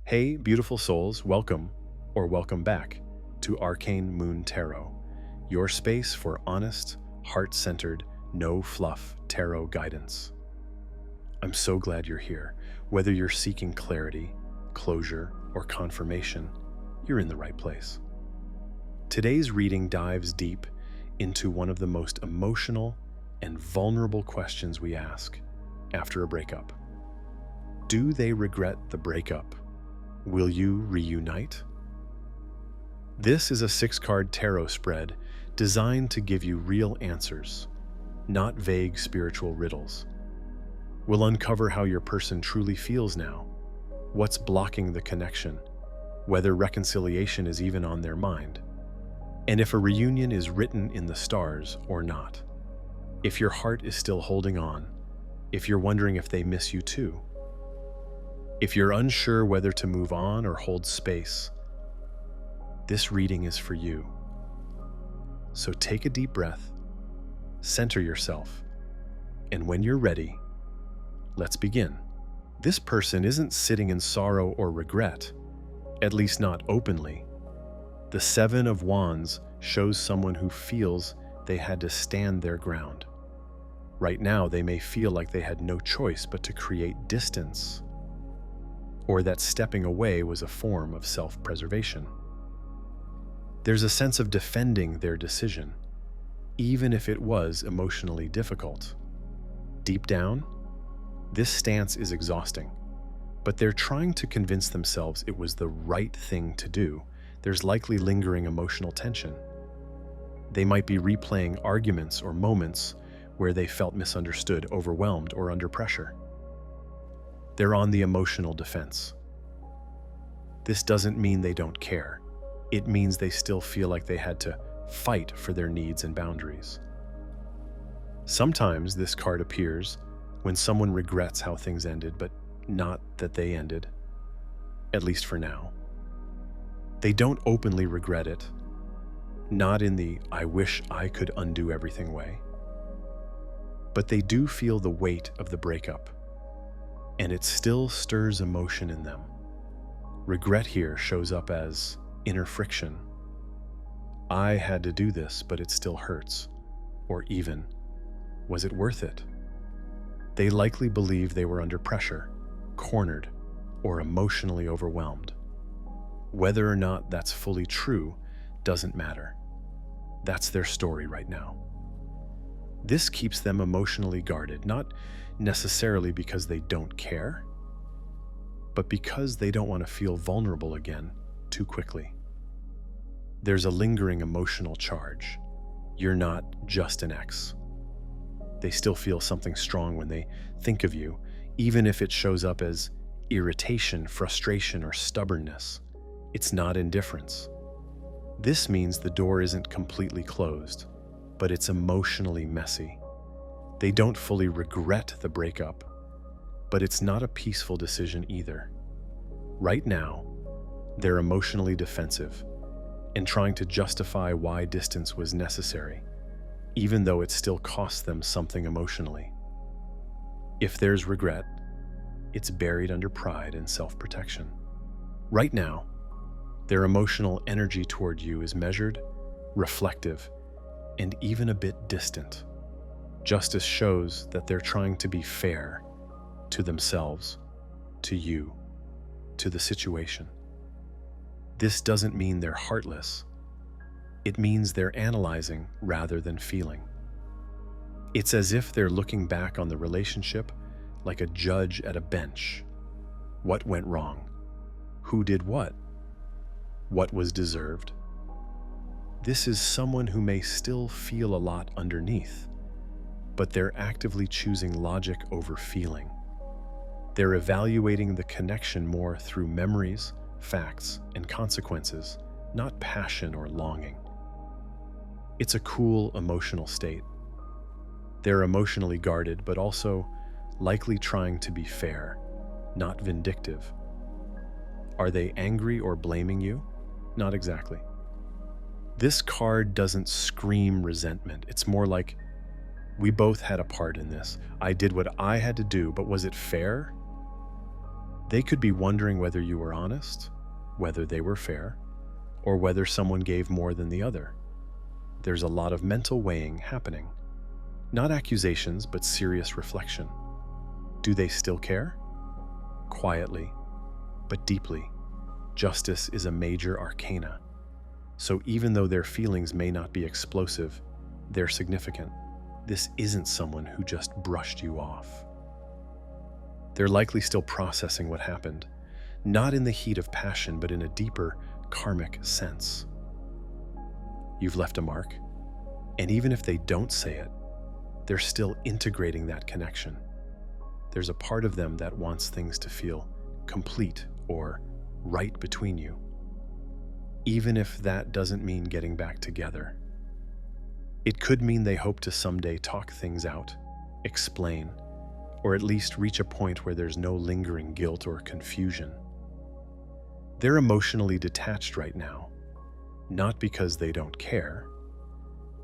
Hey, beautiful souls, welcome or welcome back to Arcane Moon Tarot, your space for honest, heart-centered, no-fluff tarot guidance. I'm so glad you're here. Whether you're seeking clarity, closure, or confirmation, you're in the right place. Today's reading dives deep into one of the most emotional and vulnerable questions we ask after a breakup. Do they regret the breakup? Will you reunite? This is a 6-card tarot spread designed to give you real answers, not vague spiritual riddles. We'll uncover how your person truly feels now, what's blocking the connection, whether reconciliation is even on their mind, and if a reunion is written in the stars or not. If your heart is still holding on, if you're wondering if they miss you too, if you're unsure whether to move on or hold space, this reading is for you. So take a deep breath, center yourself, and when you're ready, let's begin. This person isn't sitting in sorrow or regret, at least not openly. The 7 of Wands shows someone who feels they had to stand their ground. Right now, they may feel like they had no choice but to create distance, or that stepping away was a form of self-preservation. There's a sense of defending their decision, even if it was emotionally difficult. Deep down, this stance is exhausting, but they're trying to convince themselves it was the right thing to do. There's likely lingering emotional tension. They might be replaying arguments or moments where they felt misunderstood, overwhelmed, or under pressure. They're on the emotional defense. This doesn't mean they don't care. It means they still feel like they had to fight for their needs and boundaries. Sometimes this card appears when someone regrets how things ended, but not that they ended, at least for now. They don't openly regret it, not in the "I wish I could undo everything" way, but they do feel the weight of the breakup, and it still stirs emotion in them. Regret here shows up as inner friction. I had to do this, but it still hurts. Or even, was it worth it? They likely believe they were under pressure, cornered, or emotionally overwhelmed. Whether or not that's fully true doesn't matter. That's their story right now. This keeps them emotionally guarded, not necessarily because they don't care, but because they don't want to feel vulnerable again too quickly. There's a lingering emotional charge. You're not just an ex. They still feel something strong when they think of you, even if it shows up as irritation, frustration, or stubbornness. It's not indifference. This means the door isn't completely closed, but it's emotionally messy. They don't fully regret the breakup, but it's not a peaceful decision either. Right now, they're emotionally defensive and trying to justify why distance was necessary, even though it still costs them something emotionally. If there's regret, it's buried under pride and self-protection. Right now, their emotional energy toward you is measured, reflective, and even a bit distant. Justice shows that they're trying to be fair to themselves, to you, to the situation. This doesn't mean they're heartless. It means they're analyzing rather than feeling. It's as if they're looking back on the relationship like a judge at a bench. What went wrong? Who did what? What was deserved? This is someone who may still feel a lot underneath, but they're actively choosing logic over feeling. They're evaluating the connection more through memories, facts, and consequences, not passion or longing. It's a cool emotional state. They're emotionally guarded, but also likely trying to be fair, not vindictive. Are they angry or blaming you? Not exactly. This card doesn't scream resentment. It's more like, we both had a part in this. I did what I had to do, but was it fair? They could be wondering whether you were honest, whether they were fair, or whether someone gave more than the other. There's a lot of mental weighing happening. Not accusations, but serious reflection. Do they still care? Quietly, but deeply. Justice is a major arcana. So even though their feelings may not be explosive, they're significant. This isn't someone who just brushed you off. They're likely still processing what happened, not in the heat of passion, but in a deeper karmic sense. You've left a mark, and even if they don't say it, they're still integrating that connection. There's a part of them that wants things to feel complete or right between you, even if that doesn't mean getting back together. It could mean they hope to someday talk things out, explain, or at least reach a point where there's no lingering guilt or confusion. They're emotionally detached right now, not because they don't care,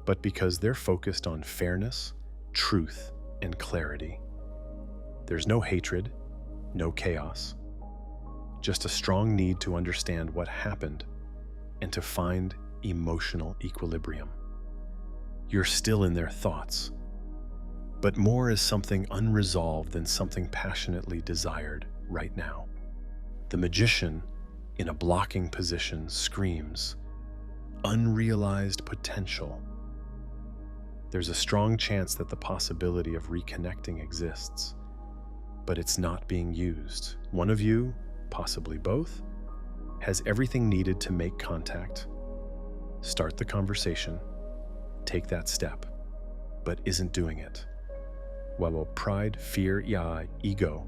but because they're focused on fairness, truth, and clarity. There's no hatred, no chaos, just a strong need to understand what happened and to find emotional equilibrium. You're still in their thoughts, but more as something unresolved than something passionately desired right now. The magician, in a blocking position, screams, "Unrealized potential." There's a strong chance that the possibility of reconnecting exists, but it's not being used. One of you, possibly both, has everything needed to make contact, start the conversation, take that step, but isn't doing it. While pride, fear, ego,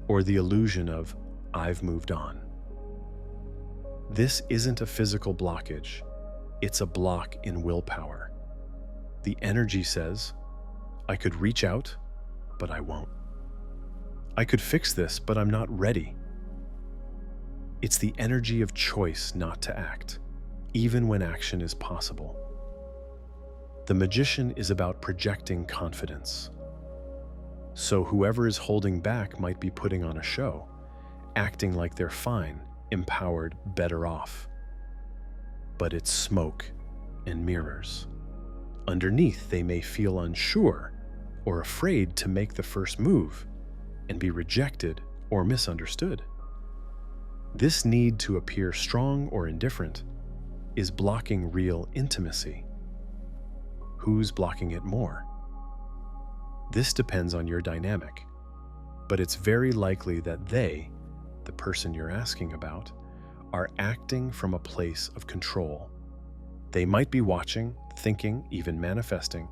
or the illusion of "I've moved on." This isn't a physical blockage, it's a block in willpower. The energy says, "I could reach out, but I won't. I could fix this, but I'm not ready." It's the energy of choice not to act, even when action is possible. The magician is about projecting confidence. So whoever is holding back might be putting on a show, acting like they're fine, empowered, better off. But it's smoke and mirrors. Underneath, they may feel unsure or afraid to make the first move and be rejected or misunderstood. This need to appear strong or indifferent is blocking real intimacy. Who's blocking it more? This depends on your dynamic, but it's very likely that they, the person you're asking about, are acting from a place of control. They might be watching, thinking, even manifesting,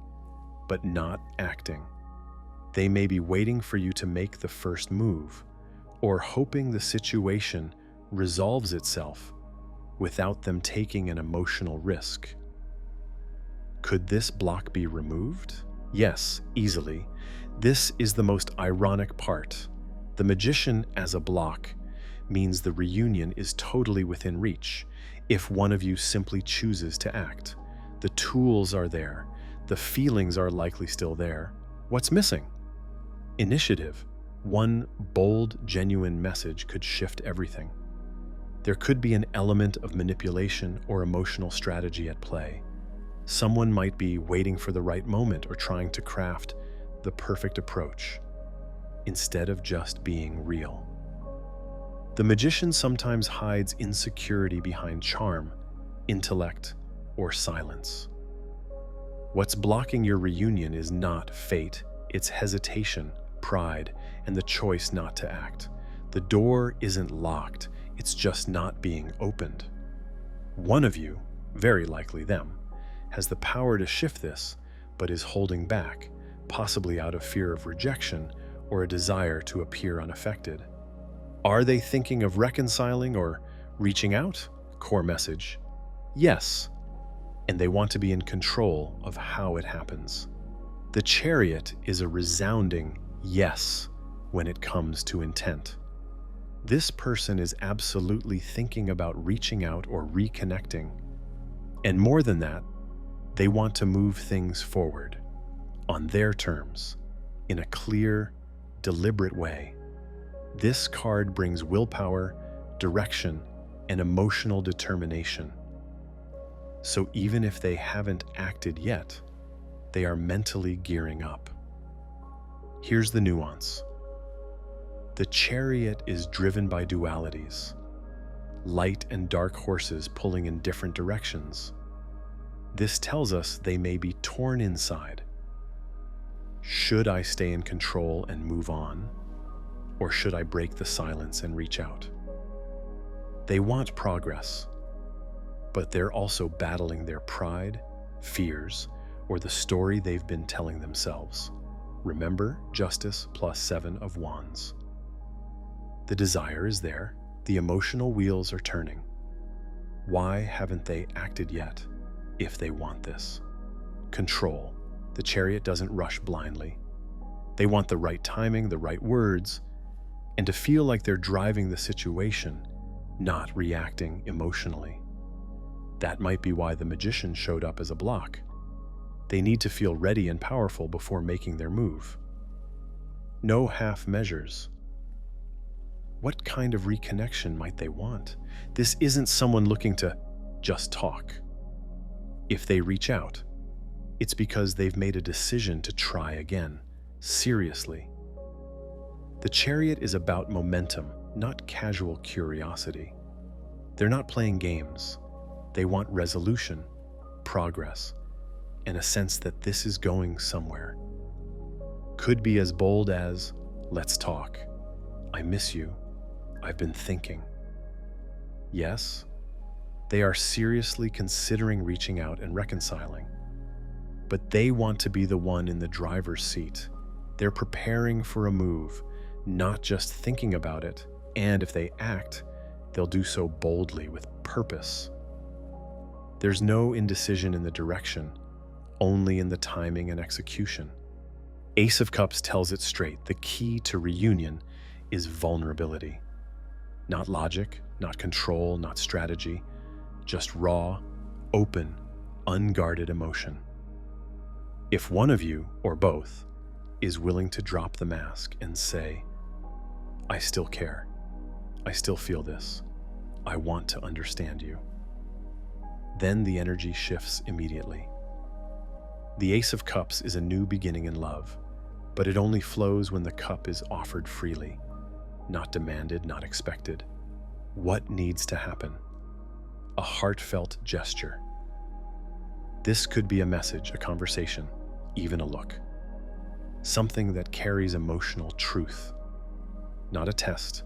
but not acting. They may be waiting for you to make the first move, or hoping the situation resolves itself without them taking an emotional risk. Could this block be removed? Yes, easily. This is the most ironic part. The magician as a block means the reunion is totally within reach if one of you simply chooses to act. The tools are there. The feelings are likely still there. What's missing? Initiative. One bold, genuine message could shift everything. There could be an element of manipulation or emotional strategy at play. Someone might be waiting for the right moment or trying to craft the perfect approach instead of just being real. The magician sometimes hides insecurity behind charm, intellect, or silence. What's blocking your reunion is not fate, it's hesitation, pride, and the choice not to act. The door isn't locked, it's just not being opened. One of you, very likely them, has the power to shift this, but is holding back, possibly out of fear of rejection or a desire to appear unaffected. Are they thinking of reconciling or reaching out? Core message: yes, and they want to be in control of how it happens. The Chariot is a resounding yes when it comes to intent. This person is absolutely thinking about reaching out or reconnecting. And more than that, they want to move things forward on their terms, in a clear, deliberate way. This card brings willpower, direction, and emotional determination. So even if they haven't acted yet, they are mentally gearing up. Here's the nuance. The Chariot is driven by dualities, light and dark horses pulling in different directions. This tells us they may be torn inside. Should I stay in control and move on? Or should I break the silence and reach out? They want progress, but they're also battling their pride, fears, or the story they've been telling themselves. Remember, Justice plus 7 of Wands. The desire is there, the emotional wheels are turning. Why haven't they acted yet, if they want this? Control. The Chariot doesn't rush blindly. They want the right timing, the right words, and to feel like they're driving the situation, not reacting emotionally. That might be why the Magician showed up as a block. They need to feel ready and powerful before making their move. No half measures. What kind of reconnection might they want? This isn't someone looking to just talk. If they reach out, it's because they've made a decision to try again, seriously. The Chariot is about momentum, not casual curiosity. They're not playing games. They want resolution, progress, and a sense that this is going somewhere. Could be as bold as, let's talk. I miss you. I've been thinking. Yes, they are seriously considering reaching out and reconciling. But they want to be the one in the driver's seat. They're preparing for a move, not just thinking about it. And if they act, they'll do so boldly with purpose. There's no indecision in the direction, only in the timing and execution. Ace of Cups tells it straight. The key to reunion is vulnerability. Not logic, not control, not strategy, just raw, open, unguarded emotion. If one of you, or both, is willing to drop the mask and say, I still care, I still feel this, I want to understand you, then the energy shifts immediately. The Ace of Cups is a new beginning in love, but it only flows when the cup is offered freely, not demanded, not expected. What needs to happen? A heartfelt gesture. This could be a message, a conversation, even a look. Something that carries emotional truth. Not a test,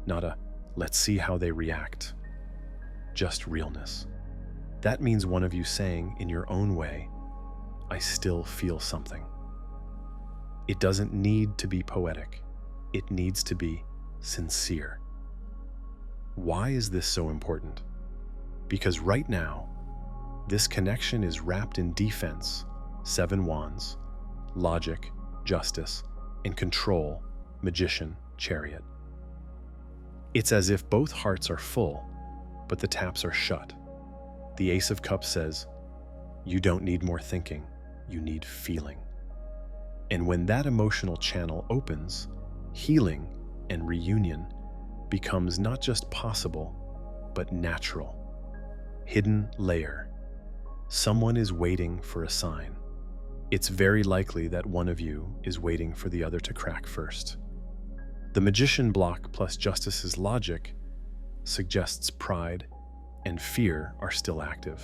not a let's see how they react. Just realness. That means one of you saying in your own way, I still feel something. It doesn't need to be poetic. It needs to be sincere. Why is this so important? Because right now, this connection is wrapped in defense, 7 wands, logic, justice, and control, magician, chariot. It's as if both hearts are full, but the taps are shut. The Ace of Cups says, you don't need more thinking, you need feeling. And when that emotional channel opens, healing and reunion becomes not just possible, but natural. Hidden layer. Someone is waiting for a sign. It's very likely that one of you is waiting for the other to crack first. The magician block plus justice's logic suggests pride and fear are still active.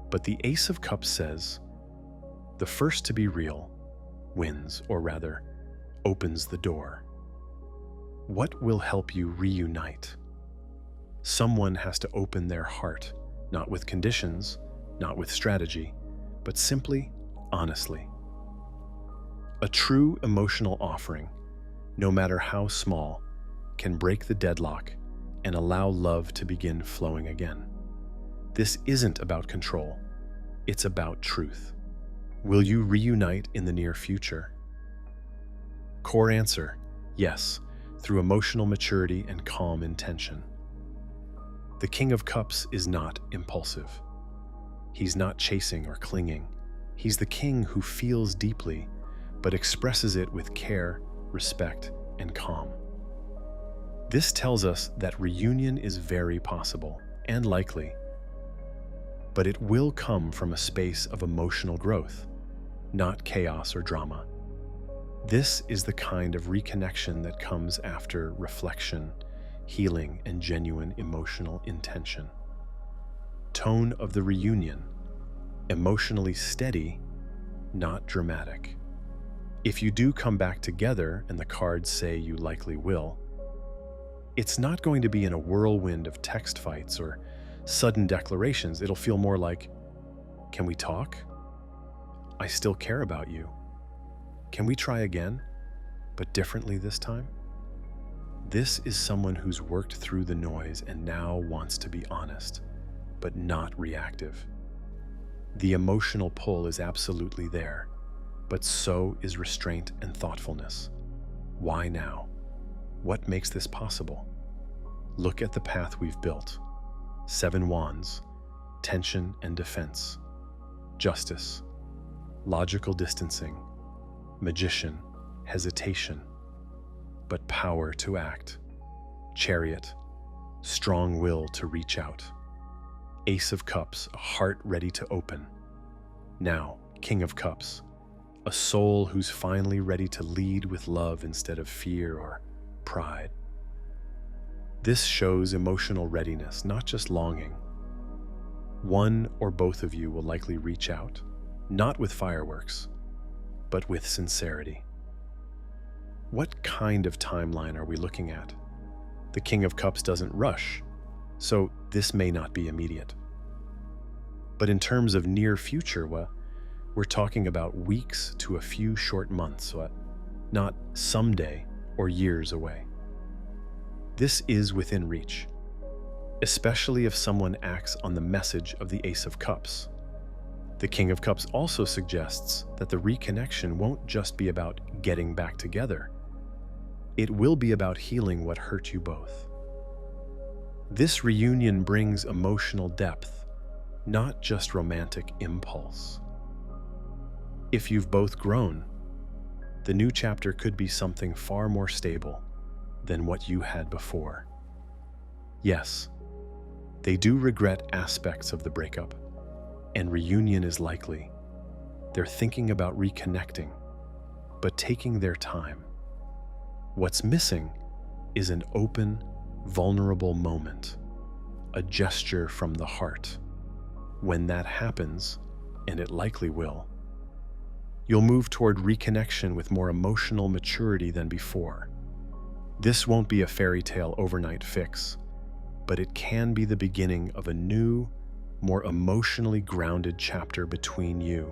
But the Ace of Cups says, the first to be real wins, or rather, opens the door. What will help you reunite? Someone has to open their heart, not with conditions, not with strategy, but simply, honestly. A true emotional offering, no matter how small, can break the deadlock and allow love to begin flowing again. This isn't about control, it's about truth. Will you reunite in the near future? Core answer, yes, through emotional maturity and calm intention. The King of Cups is not impulsive. He's not chasing or clinging. He's the king who feels deeply, but expresses it with care, respect, and calm. This tells us that reunion is very possible and likely, but it will come from a space of emotional growth, not chaos or drama. This is the kind of reconnection that comes after reflection, healing, and genuine emotional intention. Tone of the reunion: emotionally steady, not dramatic. If you do come back together, and the cards say you likely will, it's not going to be in a whirlwind of text fights or sudden declarations. It'll feel more like, can we talk? I still care about you. Can we try again, but differently this time? This is someone who's worked through the noise and now wants to be honest, but not reactive. The emotional pull is absolutely there, but so is restraint and thoughtfulness. Why now? What makes this possible? Look at the path we've built. 7 wands, tension and defense, justice, logical distancing, magician, hesitation, but power to act, chariot, strong will to reach out, ace of cups, a heart ready to open. Now, king of cups, a soul who's finally ready to lead with love instead of fear or pride. This shows emotional readiness, not just longing. One or both of you will likely reach out, not with fireworks, but with sincerity. What kind of timeline are we looking at? The King of Cups doesn't rush, so this may not be immediate. But in terms of near future, we're talking about weeks to a few short months, not someday or years away. This is within reach, especially if someone acts on the message of the Ace of Cups. The King of Cups also suggests that the reconnection won't just be about getting back together. It will be about healing what hurt you both. This reunion brings emotional depth, not just romantic impulse. If you've both grown, the new chapter could be something far more stable than what you had before. Yes, they do regret aspects of the breakup, and reunion is likely. They're thinking about reconnecting, but taking their time. What's missing is an open, vulnerable moment, a gesture from the heart. When that happens, and it likely will, you'll move toward reconnection with more emotional maturity than before. This won't be a fairy tale overnight fix, but it can be the beginning of a new, more emotionally grounded chapter between you